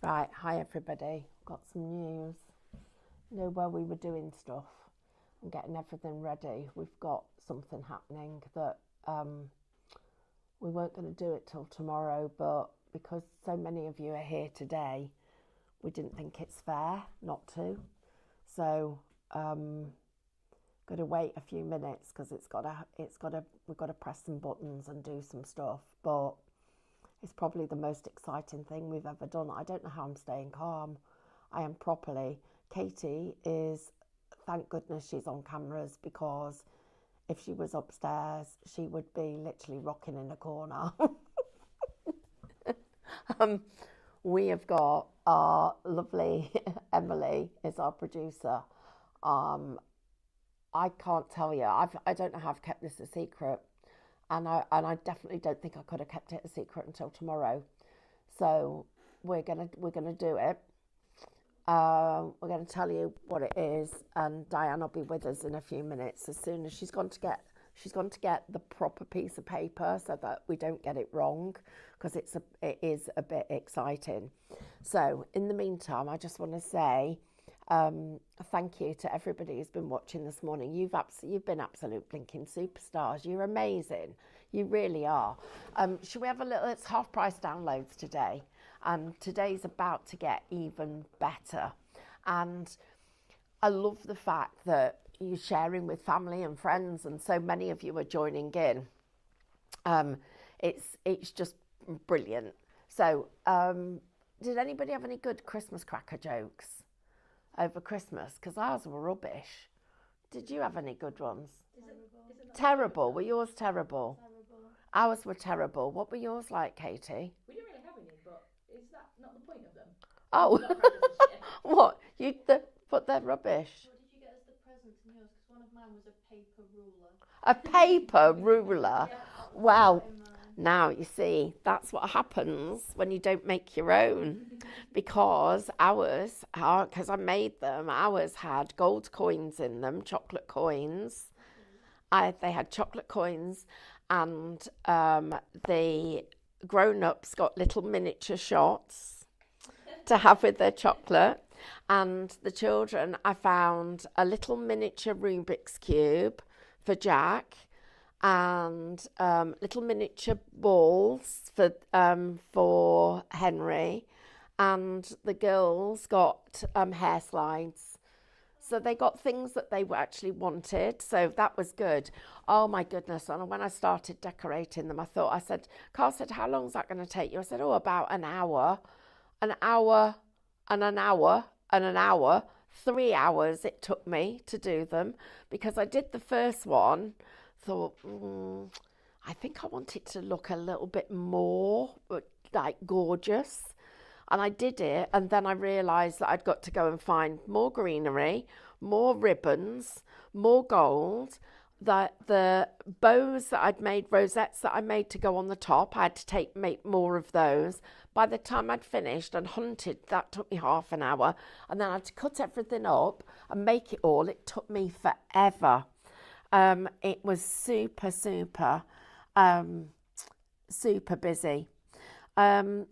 Right, hi everybody. Got some news. You know, where we were doing stuff and getting everything ready, we've got something happening that we weren't going to do it till tomorrow, but because so many of you are here today, we didn't think it's fair not to. So, got to wait a few minutes because we've got to press some buttons and do some stuff, but it's probably the most exciting thing we've ever done. I don't know how I'm staying calm. I am properly. Katie is, thank goodness she's on cameras, because if she was upstairs, she would be literally rocking in the corner. We have got our lovely Emily is our producer. I can't tell you. I don't know how I've kept this a secret, and I definitely don't think I could have kept it a secret until tomorrow. So we're gonna do it. We're gonna tell you what it is, and Diane will be with us in a few minutes. As soon as she's gone to get the proper piece of paper so that we don't get it wrong, because it is a bit exciting. So in the meantime, I just want to say thank you to everybody who's been watching this morning. You've been absolute blinking superstars. You're amazing. You really are. Should we have a little? It's half price downloads today, and today's about to get even better. And I love the fact that you're sharing with family and friends, and so many of you are joining in. It's just brilliant. So, did anybody have any good Christmas cracker jokes over Christmas? Because ours were rubbish. Did you have any good ones? Terrible. Were yours terrible? Terrible. Ours were terrible. What were yours like, Katie? We didn't really have any, but is that not the point of them? Oh, Not crackers this year. what? But they're rubbish. What did you get as the present in yours? Because one of mine was a paper ruler. A paper ruler. Yeah, Well, now you see, that's what happens when you don't make your own. Because because I made them, ours had gold coins in them, chocolate coins. They had chocolate coins, and the grown-ups got little miniature shots to have with their chocolate. And the children, I found a little miniature Rubik's Cube for Jack, and little miniature balls for Henry, and the girls got hair slides. So they got things that they actually wanted. So that was good. Oh my goodness. And when I started decorating them, Carl said, how long is that going to take you? I said, oh, about an hour. An hour and an hour and an hour. 3 hours it took me to do them, because I did the first one. Thought, I think I want it to look a little bit more like gorgeous. And I did it, and then I realised that I'd got to go and find more greenery, more ribbons, more gold. The bows that I'd made, rosettes that I made to go on the top, I had to make more of those. By the time I'd finished and hunted, that took me half an hour. And then I had to cut everything up and make it all. It took me forever. It was super, super, super busy. Fran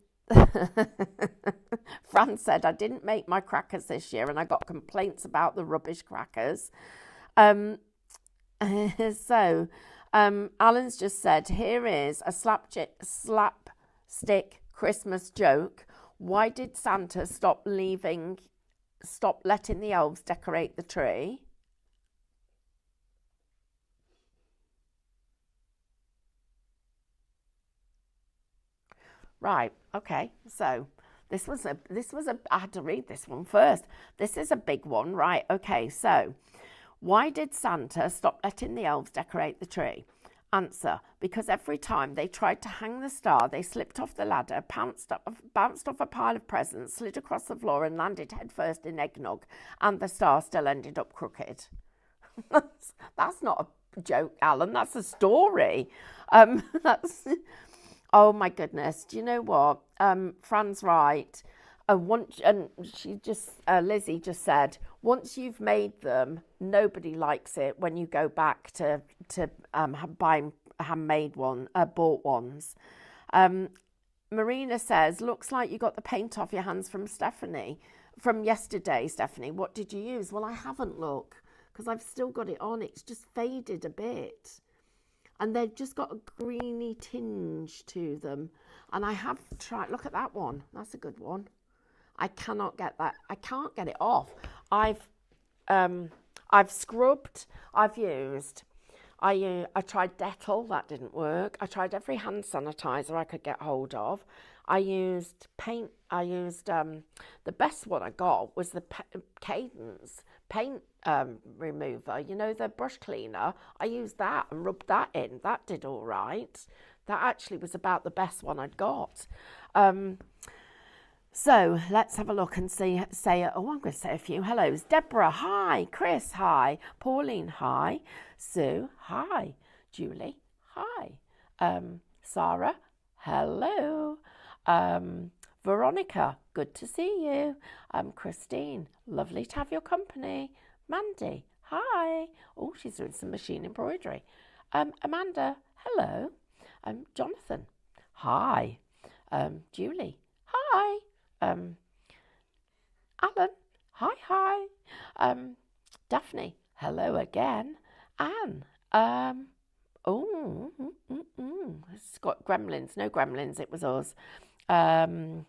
said, I didn't make my crackers this year and I got complaints about the rubbish crackers. So, Alan's just said, here is a slapstick Christmas joke. Why did Santa stop letting the elves decorate the tree? Right, okay, so I had to read this one first. This is a big one, right? Okay, so why did Santa stop letting the elves decorate the tree? Answer, because every time they tried to hang the star, they slipped off the ladder, bounced off a pile of presents, slid across the floor and landed headfirst in eggnog, and the star still ended up crooked. That's not a joke, Alan, that's a story. That's... Oh my goodness! Do you know what? Fran's right. Lizzie just said, once you've made them, nobody likes it when you go back to buying handmade bought ones. Marina says, looks like you got the paint off your hands from Stephanie, from yesterday, Stephanie. What did you use? Well, I haven't, look, because I've still got it on. It's just faded a bit. And they've just got a greeny tinge to them. And I have tried, look at that one. That's a good one. I cannot get that. I can't get it off. I've scrubbed. I tried Dettol. That didn't work. I tried every hand sanitizer I could get hold of. I used paint. The best one I got was the Cadence paint remover. You know, the brush cleaner. I used that and rubbed that in. That did all right. That actually was about the best one I'd got. So let's have a look and say, oh, I'm going to say a few hellos. Deborah, hi. Chris, hi. Pauline, hi. Sue, hi. Julie, hi. Sarah, hello. Veronica, good to see you. Christine, lovely to have your company. Mandy, hi. Oh, she's doing some machine embroidery. Amanda, hello. Jonathan, hi. Julie, hi. Alan, hi. Daphne, hello again. Anne, it's got gremlins. No gremlins, it was us. Fran,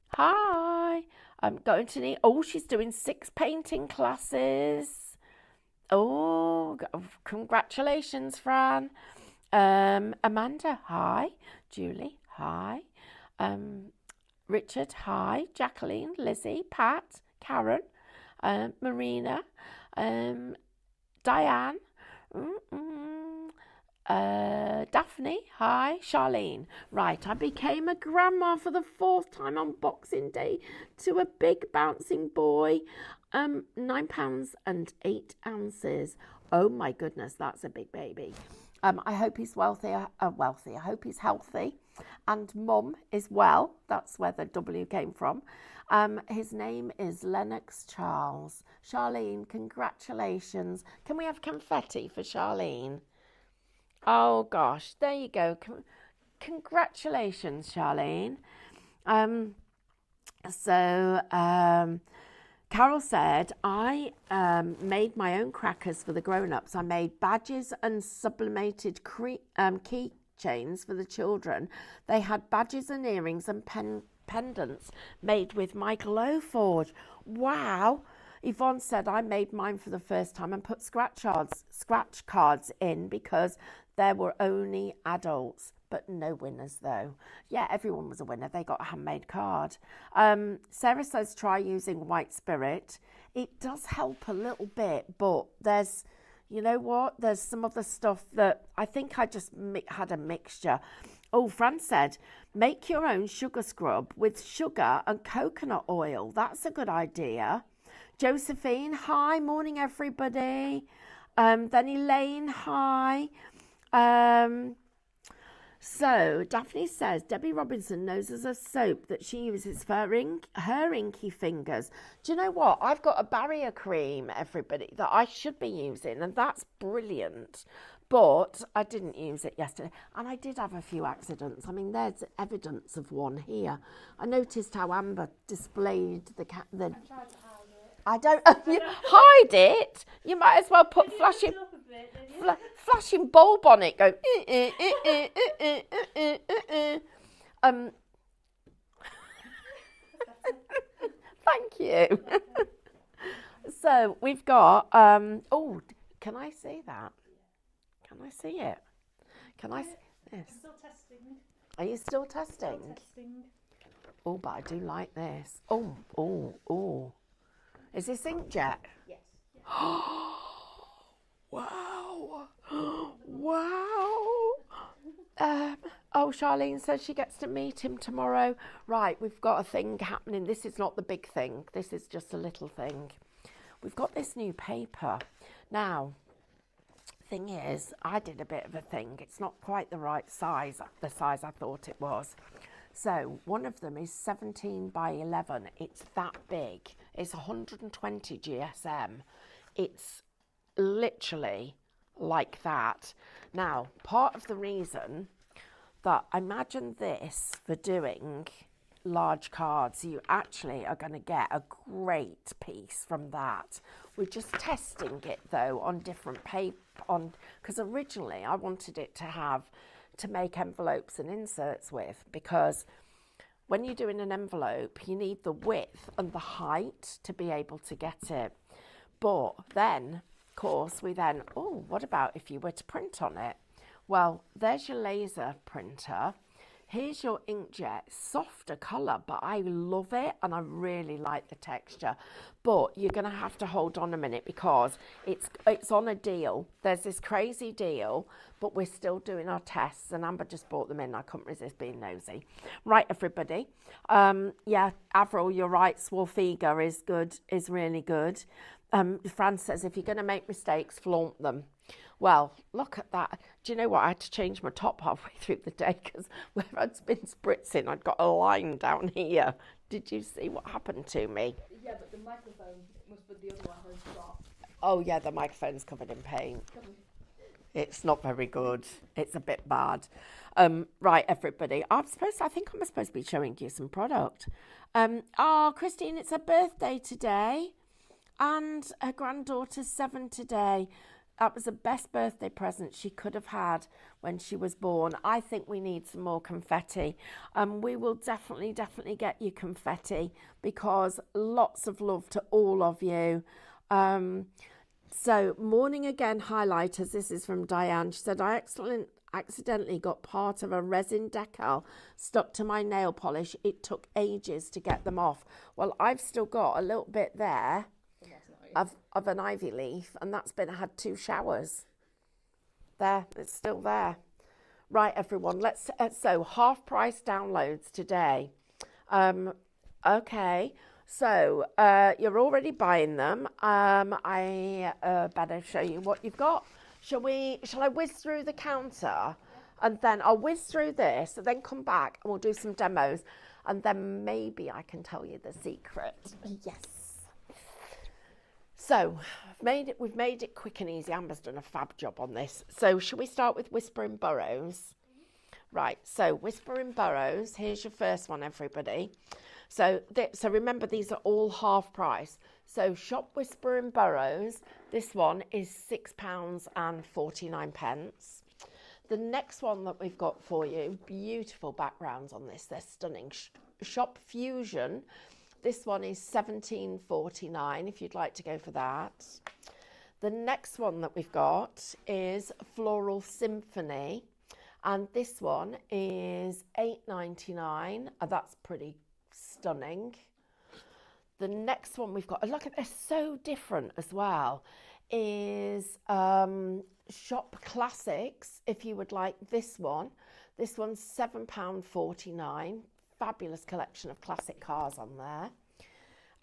hi. I'm going to need, she's doing 6 painting classes. Oh, congratulations, Fran. Amanda, hi. Julie, hi. Richard, hi. Jacqueline, Lizzie, Pat, Karen, Marina, Diane, Daphne, hi. Charlene. Right, I became a grandma for the 4th time on Boxing Day to a big bouncing boy. 9 pounds and 8 ounces. Oh my goodness, that's a big baby. I hope he's wealthy. I hope he's healthy. And Mum is well. That's where the W came from. His name is Lennox Charles. Charlene, congratulations. Can we have confetti for Charlene? Oh gosh, there you go. Congratulations, Charlene. Carol said, I made my own crackers for the grown-ups. I made badges and sublimated keychains for the children. They had badges and earrings and pendants made with my glow forge. Wow. Yvonne said, I made mine for the first time and put scratch cards in because there were only adults, but no winners though. Yeah, everyone was a winner. They got a handmade card. Sarah says, try using white spirit. It does help a little bit, but there's, you know what? There's some other stuff that I think I just had a mixture. Oh, Fran said, make your own sugar scrub with sugar and coconut oil. That's a good idea. Josephine, hi. Morning, everybody. Then Elaine, hi. So Daphne says, Debbie Robinson knows there's a soap that she uses for her inky fingers. Do you know what? I've got a barrier cream, everybody, that I should be using, and that's brilliant. But I didn't use it yesterday, and I did have a few accidents. I mean, there's evidence of one here. I noticed how Amber displayed the I tried to hide it. I don't hide it. You might as well put flashing bulb on it. Go. Thank you. So we've got. Oh, can I see that? Can I see it? Can I see this? Still testing. Are you still testing? Still testing. Oh, but I do like this. Oh. Is this inkjet? Yes. Wow. Wow. Charlene says she gets to meet him tomorrow. Right, we've got a thing happening. This is not the big thing. This is just a little thing. We've got this new paper. Now, thing is, I did a bit of a thing. It's not quite the right size, the size I thought it was. So one of them is 17 by 11. It's that big. It's 120 GSM. It's literally like that. Now, part of the reason that imagine this for doing large cards. You actually are going to get a great piece from that. We're just testing it though on different paper, because originally I wanted it to make envelopes and inserts with, because when you're doing an envelope you need the width and the height to be able to get it. But then of course what about if you were to print on it? Well, there's your laser printer. Here's your inkjet, softer colour, but I love it and I really like the texture. But you're going to have to hold on a minute because it's on a deal. There's this crazy deal, but we're still doing our tests, and Amber just bought them in. I couldn't resist being nosy. Right, everybody. Yeah, Avril, you're right. Swarfiga is good, is really good. Fran says, if you're going to make mistakes, flaunt them. Well, look at that. Do you know what? I had to change my top halfway through the day because where I'd been spritzing, I'd got a line down here. Did you see what happened to me? Yeah, but the microphone must be the other one has dropped. Oh, yeah, the microphone's covered in paint. It's not very good. It's a bit bad. Right, everybody. I think I'm supposed to be showing you some product. Christine, it's her birthday today. And her granddaughter's 7 today. That was the best birthday present she could have had when she was born. I think we need some more confetti. We will definitely get you confetti, because lots of love to all of you. So, morning again highlighters. This is from Diane. She said, I accidentally got part of a resin decal stuck to my nail polish. It took ages to get them off. Well, I've still got a little bit there of an ivy leaf, and that's had 2 showers. There, it's still there. Right, everyone, let's so half price downloads today. Okay, so you're already buying them. I better show you what you've got. Shall I whiz through the counter, and then I'll whiz through this, and then come back and we'll do some demos, and then maybe I can tell you the secret. Yes. So we've made it quick and easy. Amber's done a fab job on this. So shall we start with Whispering Burrows? Right, so Whispering Burrows, here's your first one, everybody. So remember, these are all half price. So shop Whispering Burrows. This one is £6.49. The next one that we've got for you, beautiful backgrounds on this. They're stunning. Shop Fusion. This one is £17.49 if you'd like to go for that. The next one that we've got is Floral Symphony, and this one is £8.99. That's pretty stunning. The next one we've got, look at, they're so different as well, is Shop Classics if you would like this one. This one's £7.49. Fabulous collection of classic cars on there.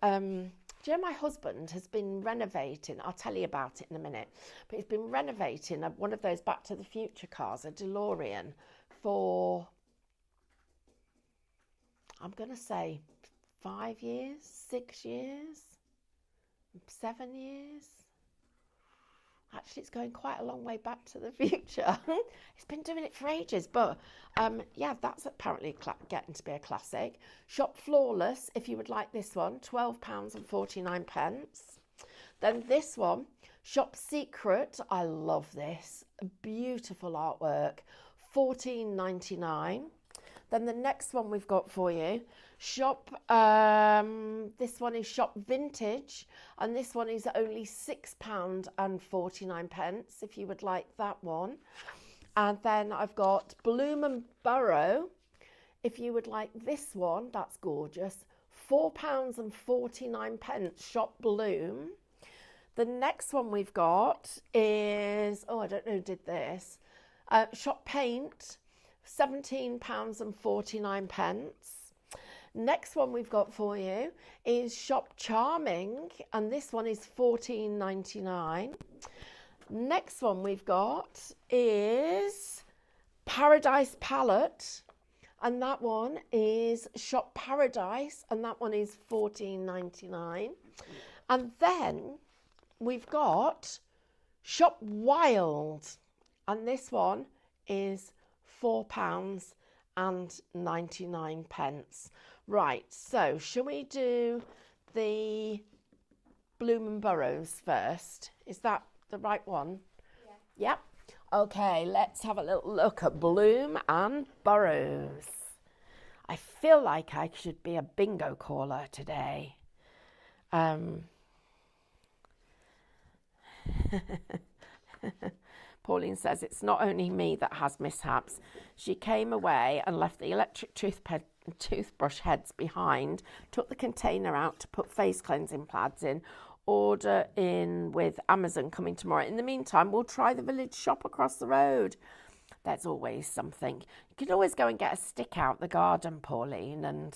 Do you know, my husband has been renovating, I'll tell you about it in a minute, but he's been renovating one of those Back to the Future cars, a DeLorean, for, I'm going to say 5 years, 6 years, 7 years. Actually, it's going quite a long way back to the future. He's been doing it for ages, but yeah, that's apparently getting to be a classic. Shop Flawless, if you would like this one, £12.49. Then this one, Shop Secret, I love this, beautiful artwork, £14.99. Then the next one we've got for you, Shop, this one is Shop Vintage, and this one is only £6.49 if you would like that one. And then I've got Bloom and Burrow, if you would like this one, that's gorgeous, £4.49, Shop Bloom. The next one we've got is, I don't know who did this, Shop Paint, £17.49. Next one we've got for you is Shop Charming, and this one is £14.99. Next one we've got is Paradise Palette, and that one is Shop Paradise, and that one is £14.99. And then we've got Shop Wild, and this one is £4.99. Right, so shall we do the Bloom and Burrows first? Is that the right one? Yeah. Yep. Okay, let's have a little look at Bloom and Burrows. I feel like I should be a bingo caller today. Pauline says it's not only me that has mishaps. She came away and left the electric toothbrush heads behind, took the container out to put face cleansing pads in, order in with Amazon coming tomorrow. In the meantime, we'll try the village shop across the road. There's always something. You can always go and get a stick out the garden, Pauline, and,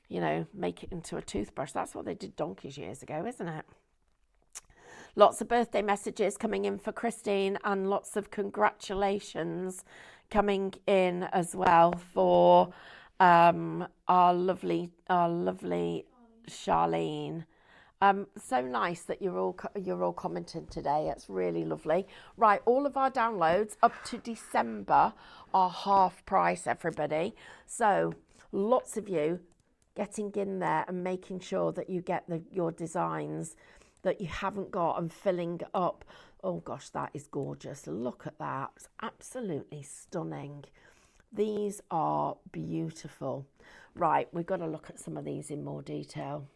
you know, make it into a toothbrush. That's what they did donkeys years ago, isn't it? Lots of birthday messages coming in for Christine and lots of congratulations coming in as well for our lovely Charlene. So nice that you're all commenting today. It's really lovely. Right, all of our downloads up to December are half price, everybody. So lots of you getting in there and making sure that you get your designs that you haven't got and filling up. Oh gosh, that is gorgeous. Look at that. It's absolutely stunning. These are beautiful. Right, we've got to look at some of these in more detail.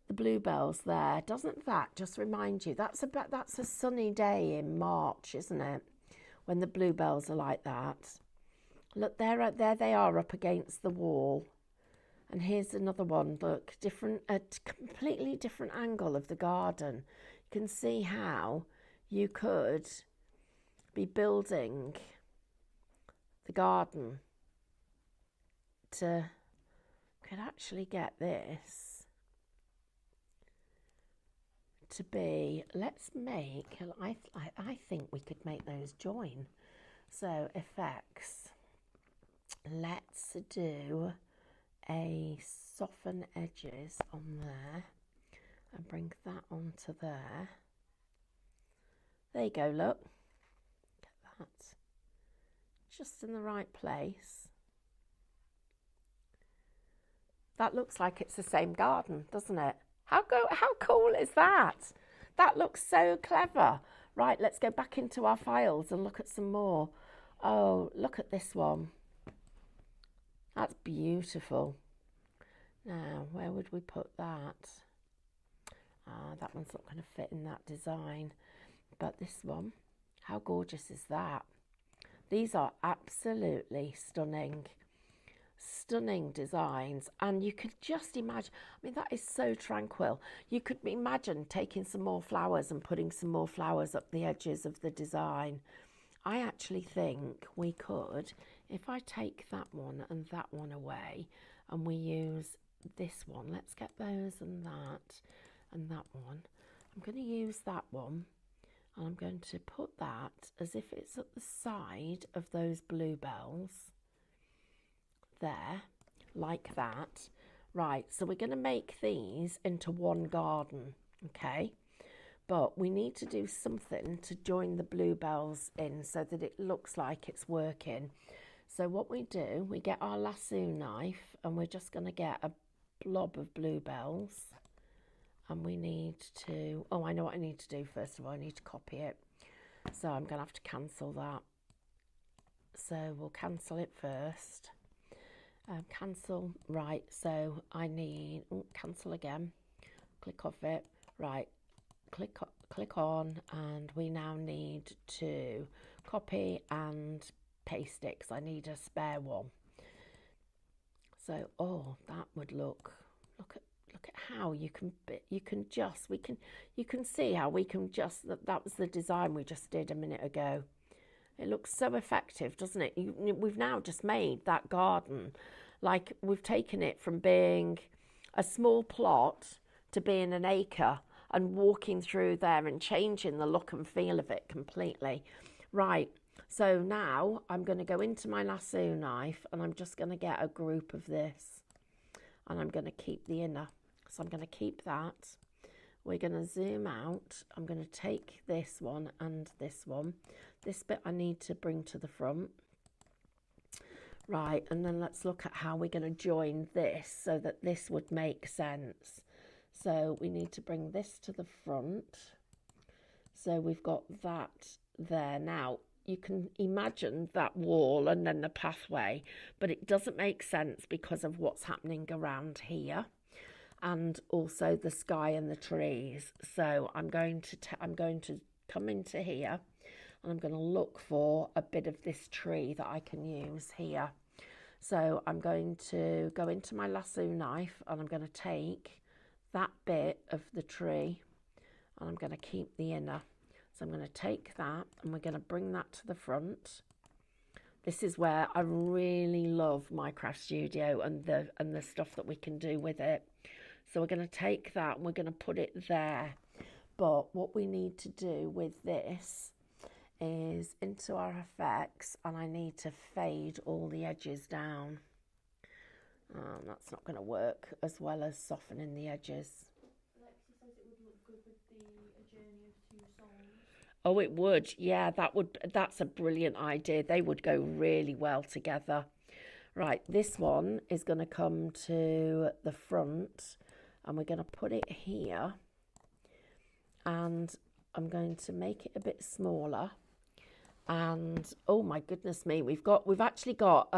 The bluebells there, doesn't that just remind you? That's a sunny day in March, isn't it? When the bluebells are like that. Look, there they are up against the wall. And here's another one, look, a completely different angle of the garden. You can see how you could be building the garden could actually get this to be, let's make, I think we could make those join. So effects, let's do a soften edges on there and bring that onto there. There you go, look. Get that. Just in the right place. That looks like it's the same garden, doesn't it? How cool is that? That looks so clever. Right, let's go back into our files and look at some more. Oh, look at this one. That's beautiful. Now, where would we put that? That one's not going to fit in that design. But this one, how gorgeous is that? These are absolutely stunning. Stunning designs. And you could just imagine, I mean, that is so tranquil. You could imagine taking some more flowers and putting some more flowers up the edges of the design. I actually think we could, if I take that one and that one away and we use this one, let's get those and that one. I'm going to use that one and I'm going to put that as if it's at the side of those bluebells there, like that. Right, so we're going to make these into one garden, okay? But we need to do something to join the bluebells in so that it looks like it's working. So what we do, we get our lasso knife and we're just going to get a blob of bluebells. And we need to, oh, I know what I need to do first of all. I need to copy it. So I'm going to have to cancel that. So we'll cancel it first. Cancel, right, so I need, cancel again. Click off it, right. Click on, and we now need to copy and paste it because I need a spare one. So, oh, that would look at how you can see how we can just, that was the design we just did a minute ago. It looks so effective, doesn't it? We've now just made that garden, like we've taken it from being a small plot to being an acre and walking through there and changing the look and feel of it completely. Right, so now I'm going to go into my lasso knife and I'm just going to get a group of this and I'm going to keep the inner. So I'm going to keep that. we're going to zoom out. I'm going to take this one and this one. This bit I need to bring to the front. Right, and then let's look at how we're going to join this so that this would make sense. So we need to bring this to the front. So we've got that there. Now, you can imagine that wall and then the pathway, but it doesn't make sense because of what's happening around here and also the sky and the trees. So I'm going to come into here and I'm going to look for a bit of this tree that I can use here. So I'm going to go into my lasso knife and I'm going to take that bit of the tree and I'm going to keep the inner. So I'm going to take that and we're going to bring that to the front. This is where I really love Minecraft Studio and the stuff that we can do with it. So we're going to take that and we're going to put it there. But what we need to do with this is into our effects, and I need to fade all the edges down. That's not going to work as well as softening the edges. Alexi says it would look good with the A Journey of Two Souls. Oh, it would. Yeah, that's a brilliant idea. They would go really well together. Right, this one is going to come to the front and we're going to put it here, and I'm going to make it a bit smaller. And oh my goodness me, we've actually got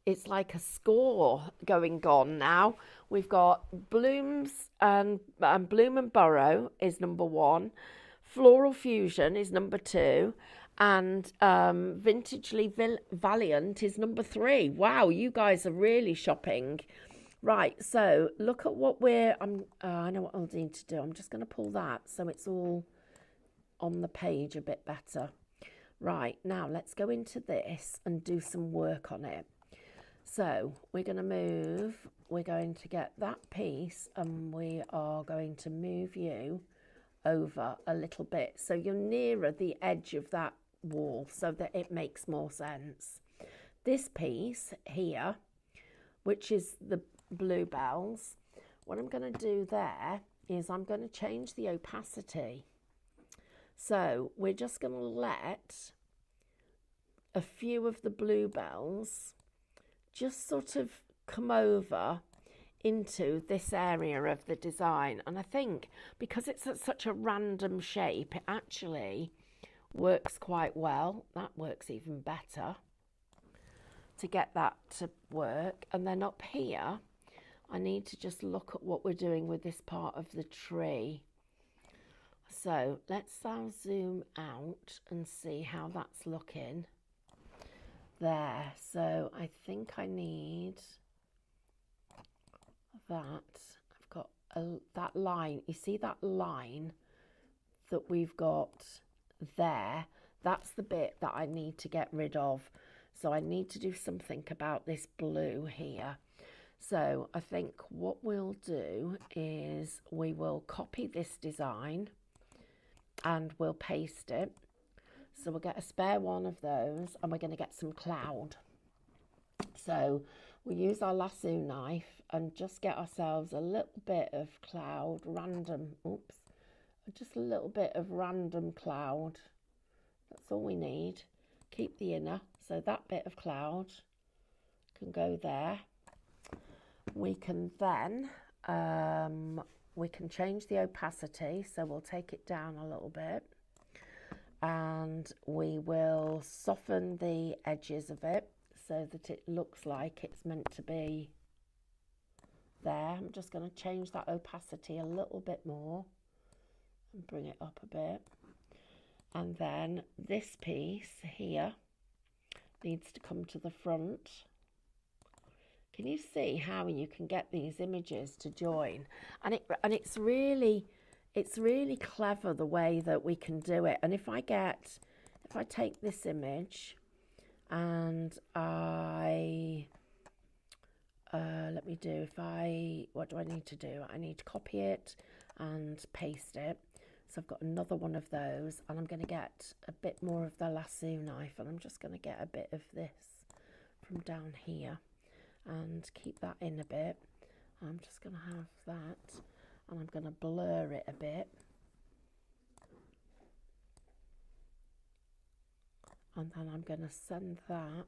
it's like a score going on now. We've got Blooms and Bloom and Burrow is number 1, Floral Fusion is number 2, and Vintagely Valiant is number 3. Wow, you guys are really shopping. Right, so look at what I know what I'll need to do. I'm just going to pull that so it's all on the page a bit better. Right, now let's go into this and do some work on it. So we're going to get that piece and we are going to move you over a little bit so you're nearer the edge of that wall so that it makes more sense. This piece here, which is the bluebells, what I'm going to do there is I'm going to change the opacity. So we're just going to let a few of the bluebells just sort of come over into this area of the design. And I think because it's such a random shape, it actually works quite well. That works even better to get that to work. And then up here, I need to just look at what we're doing with this part of the tree. So let's now zoom out and see how that's looking. There, so I think I need that. I've got that line. You see that line that we've got there? That's the bit that I need to get rid of. So I need to do something about this blue here. So I think what we'll do is we will copy this design and we'll paste it. So we'll get a spare one of those and we're going to get some cloud. So we'll use our lasso knife and just get ourselves a little bit of cloud, just a little bit of random cloud. That's all we need. Keep the inner, so that bit of cloud can go there. We can then, we can change the opacity, so we'll take it down a little bit. And we will soften the edges of it so that it looks like it's meant to be there. I'm just going to change that opacity a little bit more and bring it up a bit. And then this piece here needs to come to the front. Can you see how you can get these images to join? And it's really clever the way that we can do it. And if I take this image and what do I need to do? I need to copy it and paste it. So I've got another one of those and I'm going to get a bit more of the lasso knife and I'm just going to get a bit of this from down here and keep that in a bit. I'm just going to have that. and I'm going to blur it a bit. And then I'm going to send that.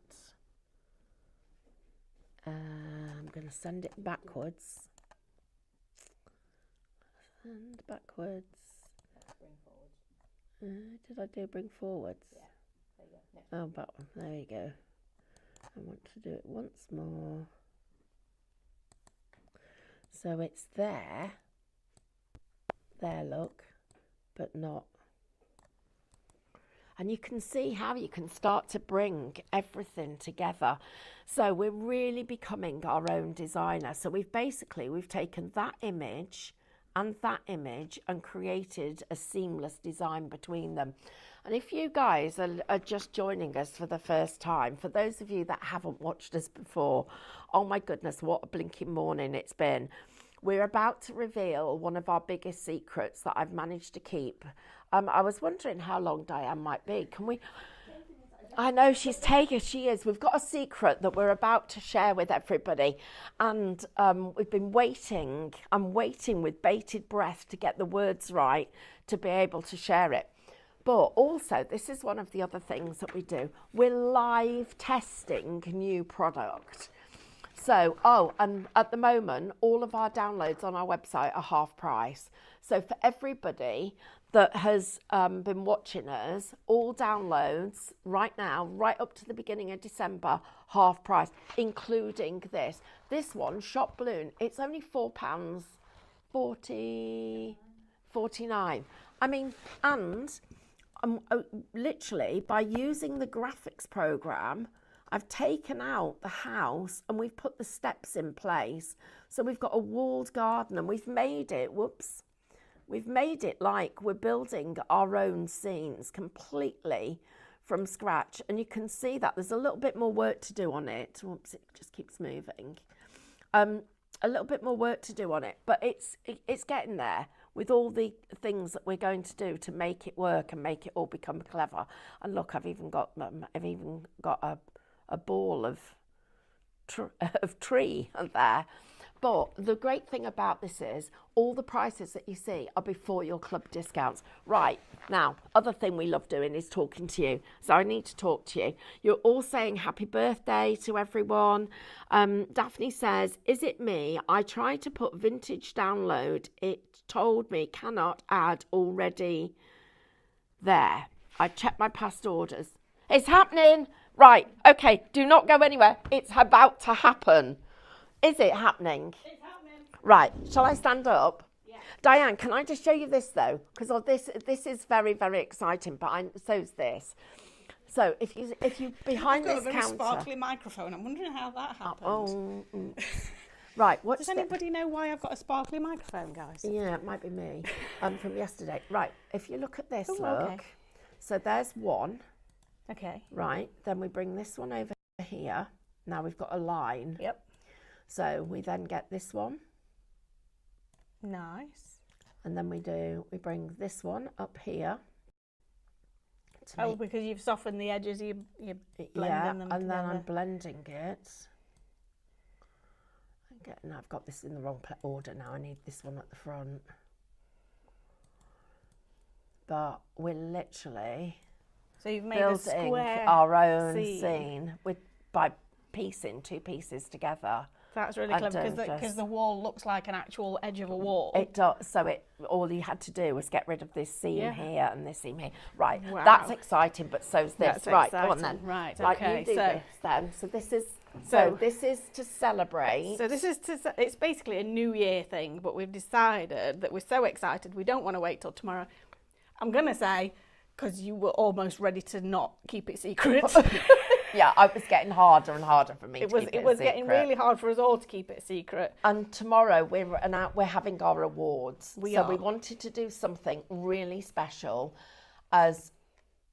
I'm going to send it backwards. Send backwards. Bring forward. Did I do bring forwards? Yeah. There you go. Next. Oh, but there you go. I want to do it once more. So it's there. There, look, but not. And you can see how you can start to bring everything together. So we're really becoming our own designer. So we've taken that image and created a seamless design between them. And if you guys are just joining us for the first time, for those of you that haven't watched us before, oh my goodness, what a blinking morning it's been. We're about to reveal one of our biggest secrets that I've managed to keep. I was wondering how long Diane might be. Can we? I know she is. We've got a secret that we're about to share with everybody. And we've been waiting. I'm waiting with bated breath to get the words right to be able to share it. But also, this is one of the other things that we do. We're live testing new product. So, and at the moment, all of our downloads on our website are half price. So for everybody that has been watching us, all downloads right now, right up to the beginning of December, half price, including this. This one, Shop Balloon, it's only £4.49. I mean, and literally by using the graphics program, I've taken out the house and we've put the steps in place. So we've got a walled garden and we've made it, we've made it like we're building our own scenes completely from scratch. And you can see that there's a little bit more work to do on it. Whoops, it just keeps moving. A little bit more work to do on it, but it's getting there with all the things that we're going to do to make it work and make it all become clever. And look, I've even got a ball of tree there. But the great thing about this is all the prices that you see are before your club discounts. Right, now, other thing we love doing is talking to you. So I need to talk to you. You're all saying happy birthday to everyone. Daphne says, is it me? I tried to put vintage download. It told me cannot add already there. I checked my past orders. It's happening. Right, okay, do not go anywhere. It's about to happen. Is it happening? It's happening. Right, shall I stand up? Yeah. Diane, can I just show you this though? Because this is very, very exciting, but so's this. So if you behind this counter. I've got a very sparkly microphone. I'm wondering how that happened. Right, what's Does anybody know why I've got a sparkly microphone, guys? Yeah, it might be me. From yesterday. Right, if you look at this, Ooh, look. okay. So there's one. Okay. Right, then we bring this one over here. Now we've got a line. Yep. So we then get this one. Nice. And then we bring this one up here. Because you've softened the edges, you're blending them and together. then I'm blending it. I've got this in the wrong order now. I need this one at the front. But we're literally So you've made building a square our own scene. scene by piecing two pieces together. That's really clever because the wall looks like an actual edge of a wall. It does. So all you had to do was get rid of this seam here and this seam here. Right. Wow. That's exciting, but so's this. That's right. exciting. Go on then. Right. Right. Okay. You do so this then. So this is to celebrate. So it's basically a New Year thing, but we've decided that we're so excited we don't want to wait till tomorrow. I'm gonna say because you were almost ready to not keep it secret. Yeah, it was getting harder and harder for me. It was getting really hard for us all to keep it secret. And tomorrow we're having our awards. We wanted to do something really special as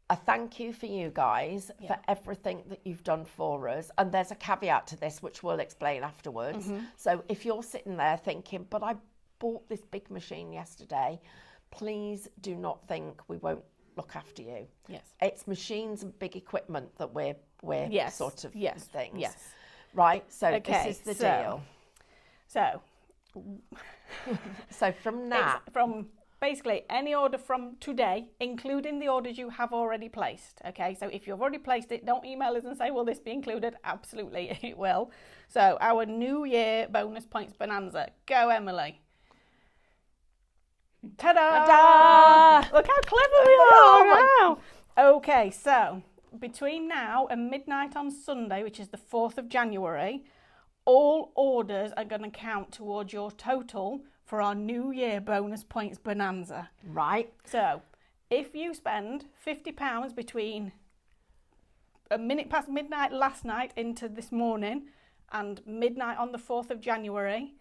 a thank you for you guys for everything that you've done for us. And there's a caveat to this, which we'll explain afterwards. Mm-hmm. So if you're sitting there thinking, but I bought this big machine yesterday, please do not think we won't look after you. Yes. It's machines and big equipment that we're sort of things. Yes. Right? So okay, this is the deal. So So from now, It's from basically any order from today, including the orders you have already placed. Okay, so if you've already placed it, don't email us and say, will this be included? Absolutely, it will. So our New Year bonus points bonanza. Go, Emily. Ta-da! Ta-da! Look how clever we are! Wow. Okay, so between now and midnight on Sunday, which is the 4th of January, all orders are going to count towards your total for our New Year bonus points bonanza. right? So, if you spend £50 between a minute past midnight last night into this morning and midnight on the 4th of January,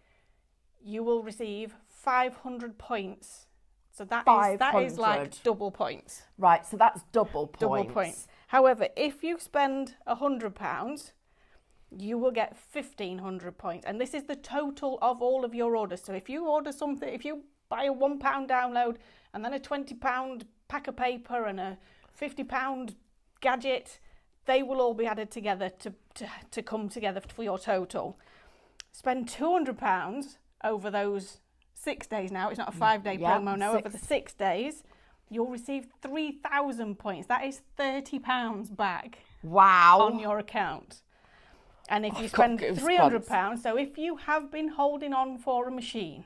you will receive 500 points. So that is like 500. double points. Right, so that's double points. Double points. However, if you spend £100, you will get 1,500 points. And this is the total of all of your orders. So if you order something, if you buy a £1 download and then a £20 pack of paper and a £50 gadget, they will all be added together to come together for your total. Spend £200 over those 6 days now. It's not a 5-day promo now. Over the 6 days, you'll receive 3,000 points. That is £30 back Wow. on your account. And if you spend £300, so if you have been holding on for a machine,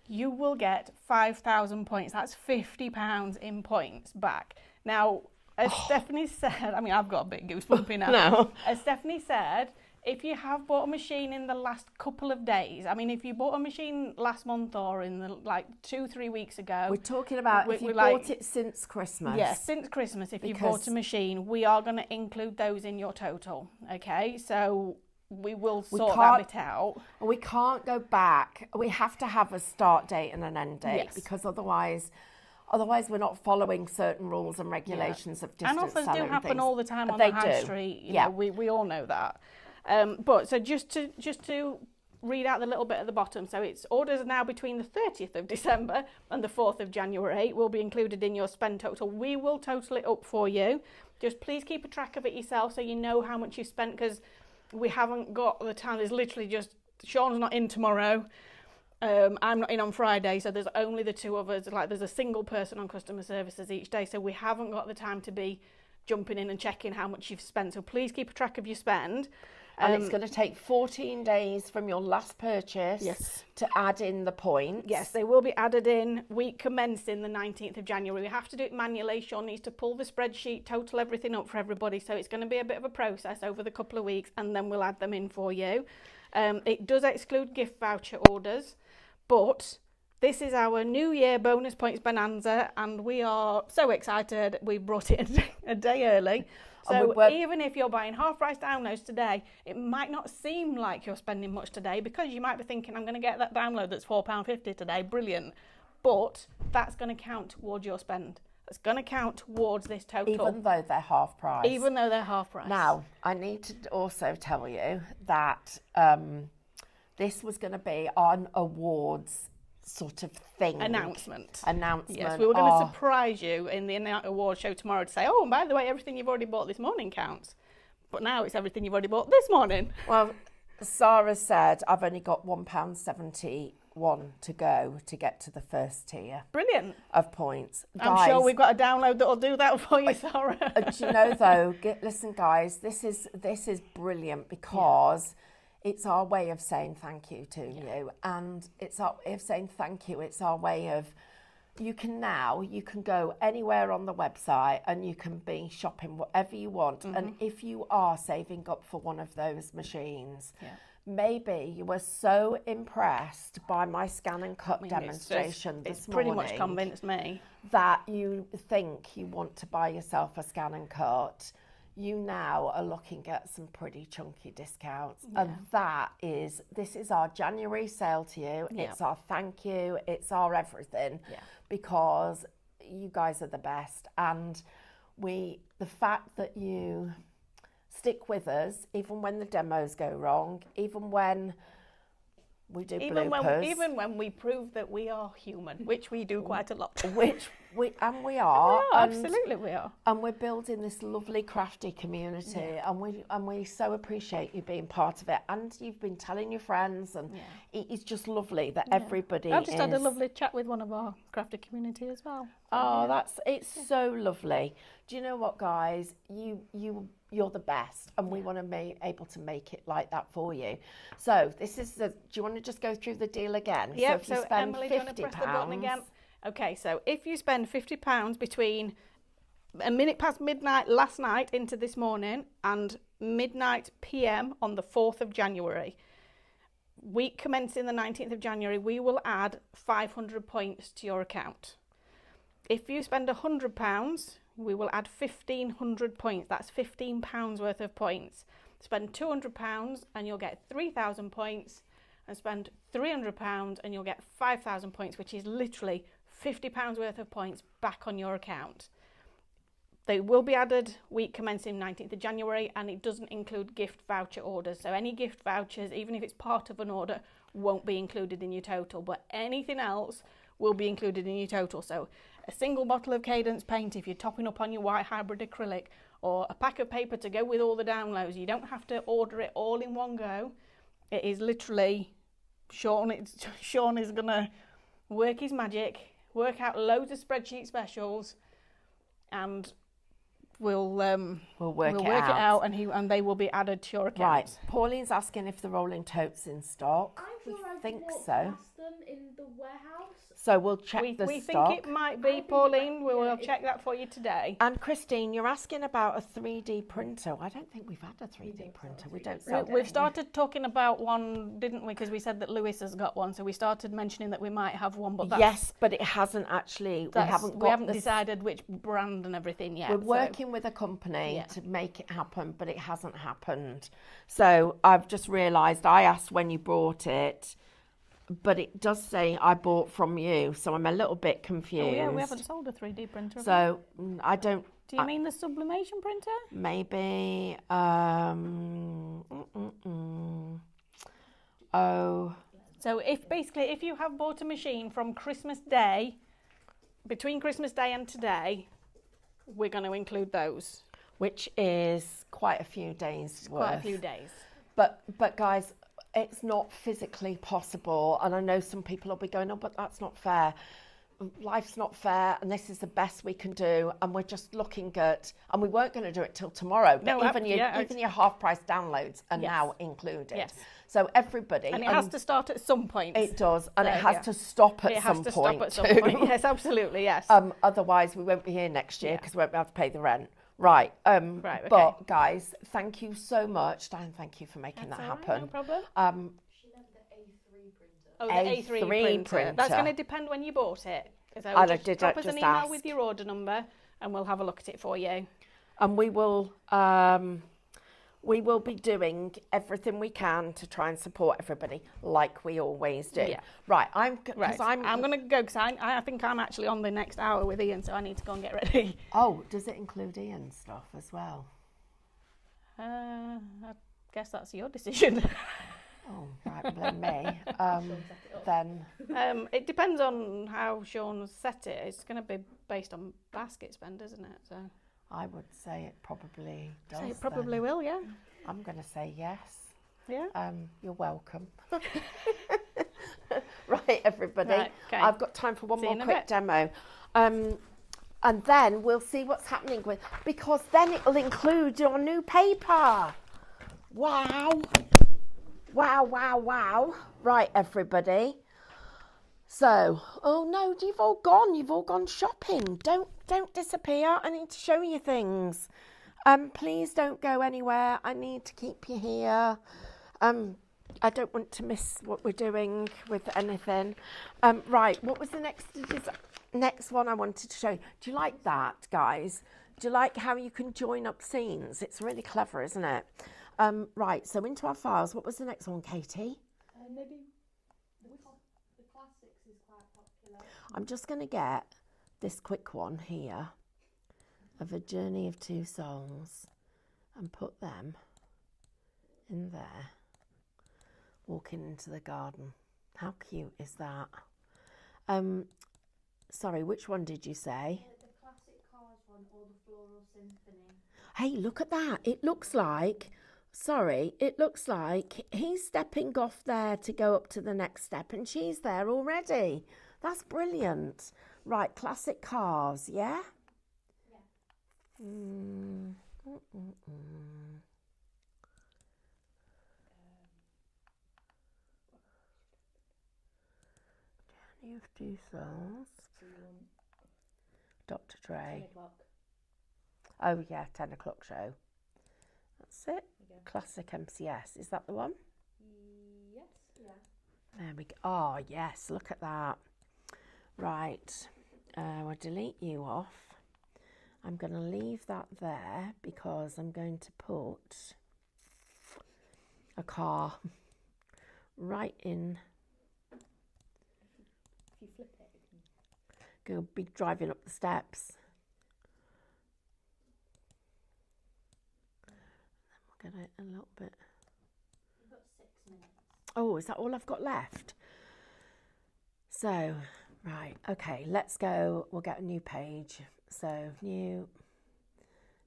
you will get 5,000 points. That's £50 in points back. Now, as Stephanie said, I mean, I've got a bit goosebumpy now. No. As Stephanie said, if you have bought a machine in the last couple of days, I mean, if you bought a machine last month or in the 2-3 weeks ago. We're talking about if you bought it since Christmas. Yeah, since Christmas, if you bought a machine, we are going to include those in your total. Okay, so we will sort that bit out. We can't go back. We have to have a start date and an end date, Yes. because otherwise we're not following certain rules and regulations of distance and offers selling do happen things. all the time on They the high do. street. You Yeah. know, we all know that. But so just to read out the little bit at the bottom. So it's orders are now between the 30th of December and the 4th of January will be included in your spend total. We will total it up for you. Just please keep a track of it yourself so you know how much you spent, because we haven't got the time. There's literally just, Sean's not in tomorrow. I'm not in on Friday, so there's only the two of us. Like, there's a single person on customer services each day, so we haven't got the time to be jumping in and checking how much you've spent. So please keep a track of your spend. And it's going to take 14 days from your last purchase to add in the points. Yes, they will be added in week commencing the 19th of January. We have to do it manually. Sean needs to pull the spreadsheet, total everything up for everybody. So it's going to be a bit of a process over the couple of weeks, and then we'll add them in for you. It does exclude gift voucher orders, but this is our New Year bonus points bonanza, and we are so excited. We brought it a day early. So even if you're buying half price downloads today, it might not seem like you're spending much today, because you might be thinking, I'm going to get that download that's £4.50 today, brilliant. But that's going to count towards your spend. That's going to count towards this total. Even though they're half price. Even though they're half price. Now, I need to also tell you that this was going to be an awards sort of thing. Announcement. Yes, we were going to surprise you in the award show tomorrow to say, oh, and by the way, everything you've already bought this morning counts. But now it's everything you've already bought this morning. Well, Sarah said I've only got £1.71 to go to get to the first tier. Brilliant. Of points. I'm sure we've got a download that'll do that for you, Sarah. Do you know though? Listen, guys, this is brilliant, because it's our way of saying thank you to you, and it's our way of saying thank you. It's our way of, you can go anywhere on the website and you can be shopping whatever you want. And if you are saving up for one of those machines, maybe you were so impressed by my scan and cut demonstration this morning. It's pretty much convinced me. That you think you want to buy yourself a scan and cut. You now are looking at some pretty chunky discounts. And this is our January sale to you. It's our thank you. It's our everything. Because you guys are the best. And the fact that you stick with us, even when the demos go wrong, even when We do even bloopers. when we prove that we are human, which we do quite a lot. Which we are. We are, and, absolutely we are. And we're building this lovely crafty community, and we so appreciate you being part of it. And you've been telling your friends, and it's just lovely that everybody. I've just had a lovely chat with one of our crafty community as well. Oh, it's so lovely. Do you know what, guys? You're the best, and we want to be able to make it like that for you. So this is do you want to just go through the deal again? Yep. So if you spend Emily, do you want to press the button again? Okay. So if you spend £50 between a minute past midnight last night into this morning and midnight PM on the 4th of January, week commencing the 19th of January, we will add 500 points to your account. If you spend £100, we will add 1,500 points. That's £15 worth of points. Spend £200 and you'll get 3,000 points, and spend £300 and you'll get 5,000 points, which is literally £50 worth of points back on your account. They will be added week commencing 19th of January, and it doesn't include gift voucher orders. So any gift vouchers, even if it's part of an order, won't be included in your total, but anything else will be included in your total. So a single bottle of Cadence paint if you're topping up on your white hybrid acrylic, or a pack of paper to go with all the downloads. You don't have to order it all in one go. It is literally Sean is going to work his magic, work out loads of spreadsheet specials, and we'll work it out, and they will be added to your account. Right. Pauline's asking if the rolling tote's in stock. I'm sure we I've think walked so. past them in the warehouse. So we'll check the we stock. think it might be, Pauline. We will check that for you today. And Christine, you're asking about a 3D printer. I don't think we've had a 3D printer. We don't sell We've started talking about one, didn't we? Because we said that Lewis has got one, so we started mentioning that we might have one. But yes, but it hasn't actually. We haven't decided which brand and everything yet. We're working with a company to make it happen, but it hasn't happened. So I've just realised I asked when you brought it, but it does say I bought from you, so I'm a little bit confused. Oh yeah, we haven't sold a 3D printer. So I don't. Do you mean the sublimation printer? Maybe. Oh. So if you have bought a machine from Christmas Day, between Christmas Day and today, we're going to include those. Which is quite a few days worth. Quite a few days. But guys, it's not physically possible, and I know some people will be going, oh, but that's not fair. Life's not fair, and this is the best we can do, and we're just looking at, and we weren't going to do it till tomorrow, but even your half-price downloads are now included. Yes. So everybody... And it has to start at some point. It does, and it has to stop at some point. Yes, absolutely, yes. Otherwise, we won't be here next year because we won't be able to pay the rent. Right. Okay. But guys, thank you so much. Diane, thank you for making that happen. Right, no problem. She meant the A3 printer. Oh, the A3 printer. That's going to depend when you bought it. So drop us an email with your order number, and we'll have a look at it for you. And we will be doing everything we can to try and support everybody, like we always do. Yeah. Right. I'm going to go because I think I'm actually on the next hour with Ian, so I need to go and get ready. Oh, does it include Ian's stuff as well? I guess that's your decision. Oh, right, blame me. Then it depends on how Sean's set it. It's going to be based on basket spend, isn't it? So I would say it probably does. So it probably will, yeah. I'm going to say yes. Yeah. You're welcome. Right, everybody. Right, okay. I've got time for one more quick demo. And then we'll see what's happening because then it'll include your new paper. Wow. Wow, wow, wow. Right, everybody. So, oh no, you've all gone shopping. Don't disappear. I need to show you things. Please don't go anywhere. I need to keep you here. I don't want to miss what we're doing with anything. Right, what was the next one I wanted to show you? Do you like that, guys? Do you like how you can join up scenes? It's really clever, isn't it? Right, so into our files. What was the next one, Katie? Maybe the classics is quite popular. I'm just going to get this quick one here of A Journey of Two Souls and put them in there walking into the garden. How cute is that? Sorry, which one did you say? The classic Cars one or the Floral Symphony? Hey, look at that. It looks like he's stepping off there to go up to the next step and she's there already. That's brilliant. Right, classic Cars, yeah? Yeah. Journey of Two Souls. Dr. Dre. 10 o'clock. Oh yeah, 10 o'clock show. That's it. Yeah. Classic MCS. Is that the one? Yes. Yeah. There we go. Oh yes, look at that. Right. I'll delete you off. I'm going to leave that there because I'm going to put a car right in. If you flip it, Go be driving up the steps. Then we'll get it a little bit. you've got 6 minutes. Oh, is that all I've got left? So, right, okay, let's go. We'll get a new page. So, new,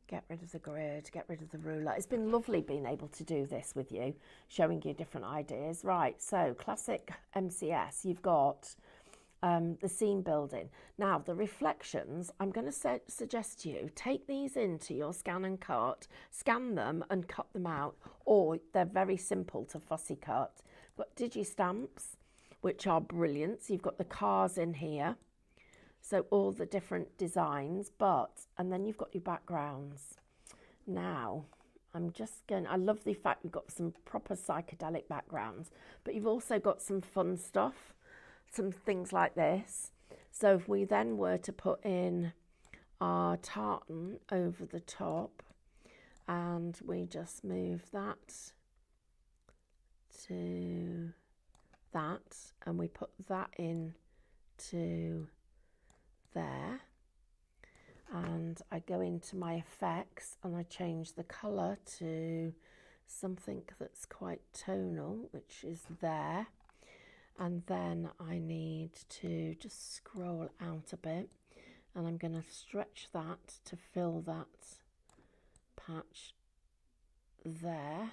get rid of the grid, get rid of the ruler. It's been lovely being able to do this with you, showing you different ideas. Right, so classic MCS, you've got the scene building. Now, the reflections, I'm going to suggest to you, take these into your scan and cut, scan them and cut them out, or they're very simple to fussy cut. But Digistamps, which are brilliant. So you've got the cars in here. So all the different designs, and then you've got your backgrounds. Now, I love the fact we've got some proper psychedelic backgrounds, but you've also got some fun stuff, some things like this. So if we then were to put in our tartan over the top, and we just move that to that, and we put that in to there, and I go into my effects and I change the colour to something that's quite tonal, which is there, and then I need to just scroll out a bit, and I'm going to stretch that to fill that patch there,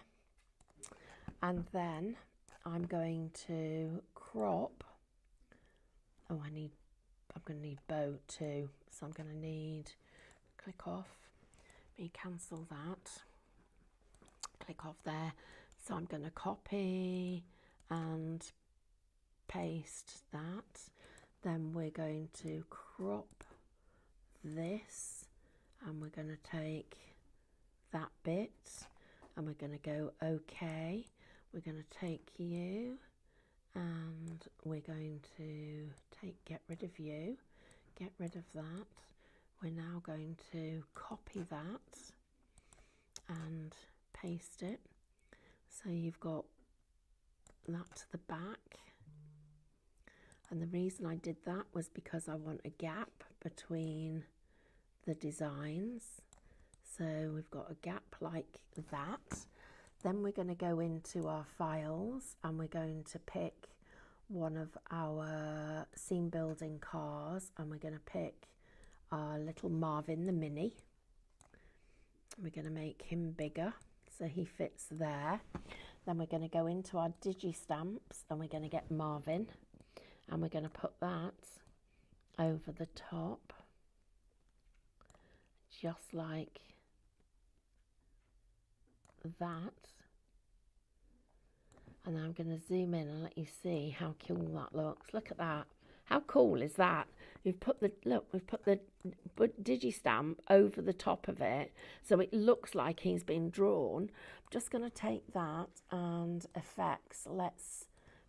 and then I'm going to crop. I'm going to need bow too, so I'm going to need, click off, cancel that, click off there. So I'm going to copy and paste that. Then we're going to crop this, and we're going to take that bit, and we're going to go OK. We're going to take you, and we're going to get rid of you, get rid of that. We're now going to copy that and paste it. So you've got that to the back. And the reason I did that was because I want a gap between the designs. So we've got a gap like that. Then we're going to go into our files and we're going to pick one of our scene building cars, and we're going to pick our little Marvin the Mini. We're going to make him bigger so he fits there. Then we're going to go into our Digistamps and we're going to get Marvin, and we're going to put that over the top just like that. And I'm going to zoom in and let you see how cool that looks. Look at that. How cool is that? We've put the Digistamp over the top of it, so it looks like he's been drawn. I'm just going to take that and effects. Let's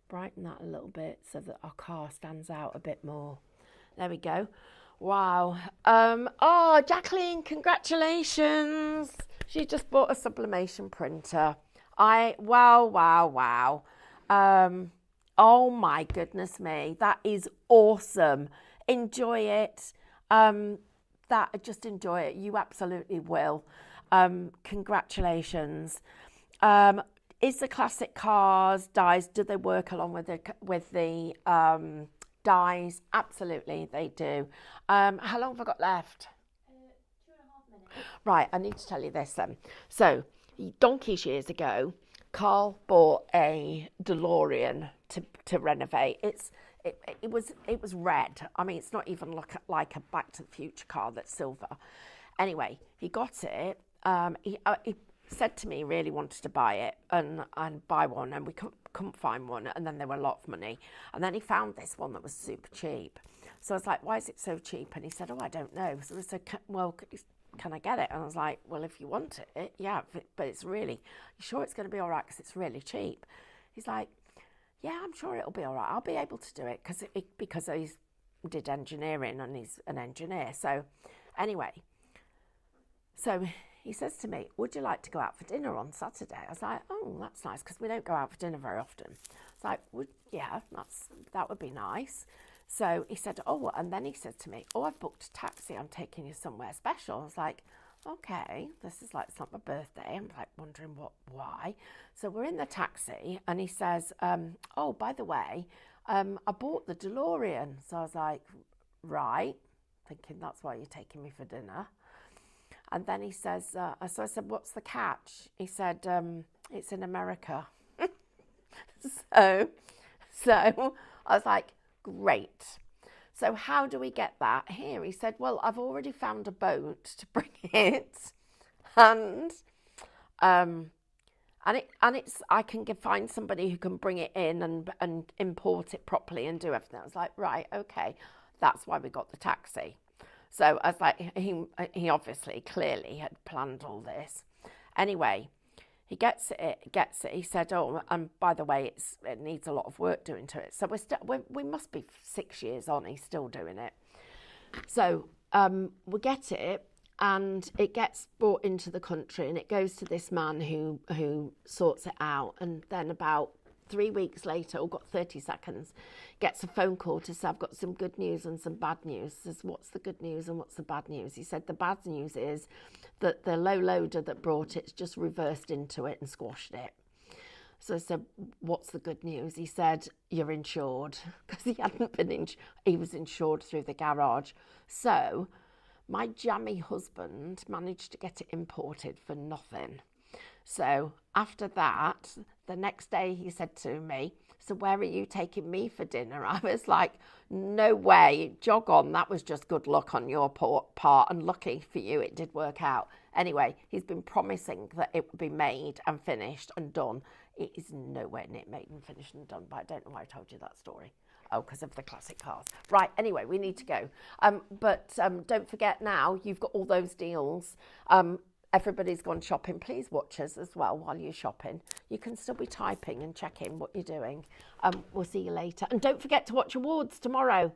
brighten that a little bit so that our car stands out a bit more. There we go. Wow. Oh, Jacqueline, congratulations. She just bought a sublimation printer. Wow. Oh my goodness me. That is awesome. Enjoy it. Just enjoy it. You absolutely will. Congratulations. is the classic cars, dies, do they work along with the dies? Absolutely, they do. How long have I got left? 2.5 minutes. Right, I need to tell you this then. So, donkeys years ago, Carl bought a DeLorean to renovate. It was red. I mean, it's not even like a Back to the Future car that's silver. Anyway, he got it. He said to me he really wanted to buy it and buy one, and we couldn't find one, and then they were a lot of money. And then he found this one that was super cheap. So I was like, why is it so cheap? And he said, oh, I don't know. So I said, well, can I get it? And I was like, well, if you want it, yeah, but it's really, you sure it's going to be all right because it's really cheap? He's like, yeah, I'm sure it'll be all right. I'll be able to do it because he did engineering and he's an engineer. So anyway, so he says to me, would you like to go out for dinner on Saturday? I was like, oh, that's nice, because we don't go out for dinner very often. It's like, yeah, that would be nice. So he said, oh, and then he said to me, oh, I've booked a taxi. I'm taking you somewhere special. I was like, okay, this is like, it's not my birthday. I'm like wondering why. So we're in the taxi and he says, oh, by the way, I bought the DeLorean. So I was like, right, thinking that's why you're taking me for dinner. And then he says, so I said, what's the catch? He said, it's in America. So I was like, great. So how do we get that here? He said, well, I've already found a boat to bring it. And it's I can find somebody who can bring it in and import it properly and do everything. I was like, right, okay. That's why we got the taxi. So I was like, he obviously clearly had planned all this. Anyway, he gets it. He said, oh, and by the way, it needs a lot of work doing to it. So we must be 6 years on. He's still doing it. So we get it, and it gets brought into the country, and it goes to this man who sorts it out. And then about 3 weeks later, or got 30 seconds, gets a phone call to say, I've got some good news and some bad news. Says, what's the good news and what's the bad news? He said, the bad news is that the low loader that brought it's just reversed into it and squashed it. So I said, what's the good news? He said, you're insured, because he hadn't been he was insured through the garage. So my jammy husband managed to get it imported for nothing. So after that, the next day he said to me, so where are you taking me for dinner? I was like, no way, jog on. That was just good luck on your part, and lucky for you it did work out. Anyway, he's been promising that it would be made and finished and done. It is nowhere near made and finished and done, but I don't know why I told you that story. Oh, because of the classic cars. Right, anyway, we need to go. But don't forget now, you've got all those deals. Everybody's gone shopping. Please watch us as well while you're shopping. You can still be typing and checking what you're doing. We'll see you later. And don't forget to watch Awards tomorrow.